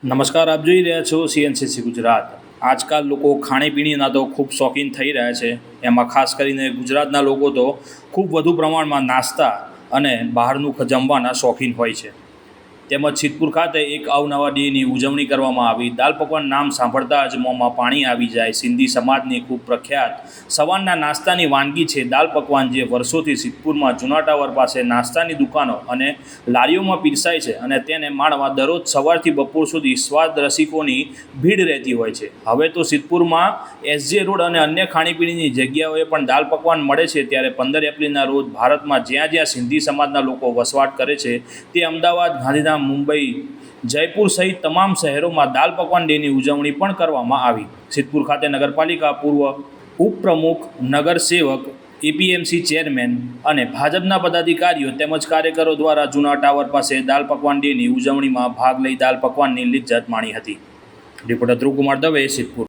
નમસ્કાર, આપ જોઈ રહ્યા છો CNCC ગુજરાત। આજકાલ લોકો ખાણીપીણીના તો ખૂબ શોખીન થઈ રહ્યા છે। એમાં ખાસ કરીને ગુજરાતના લોકો તો ખૂબ વધુ પ્રમાણમાં નાસ્તા અને બહારનું જમવાના શોખીન હોય છે। તેમજ સિદ્ધપુર ખાતે એક અવનવા ડેની ઉજવણી કરવામાં આવી। દાલ પકવાન નામ સાંભળતા જ મોંમાં પાણી આવી જાય। સિંધી સમાજની ખૂબ પ્રખ્યાત સવારના નાસ્તાની વાનગી છે દાલ પકવાન, જે વર્ષોથી સિદ્ધપુરમાં જૂના ટાવર પાસે નાસ્તાની દુકાનો અને લારીઓમાં પીરસાય છે અને તેને માણવા દરરોજ સવારથી બપોર સુધી સ્વાદ રસિકોની ભીડ રહેતી હોય છે। હવે તો સિદ્ધપુરમાં SJ રોડ અને અન્ય ખાણીપીણીની જગ્યાઓએ પણ દાલ પકવાન મળે છે। ત્યારે 15 એપ્રિલના રોજ ભારતમાં જ્યાં જ્યાં સિંધી સમાજના લોકો વસવાટ કરે છે તે અમદાવાદ, ગાંધીધામ, મુંબઈ, જયપુર સહિત તમામ શહેરોમાં દાલ પકવાન ડેની ઉજવણી પણ કરવામાં આવી। સિદ્ધપુર ખાતે નગરપાલિકા પૂર્વ ઉપપ્રમુખ, નગરસેવક, APMC ચેરમેન અને ભાજપના પદાધિકારીઓ તેમજ કાર્યકરો દ્વારા જૂના ટાવર પાસે દાલ પકવાન ડેની ઉજવણીમાં ભાગ લઈ દાલ પકવાનની લિજ્જત માણી હતી। રિપોર્ટર ધ્રુવ કુમાર દવે, સિદ્ધપુર।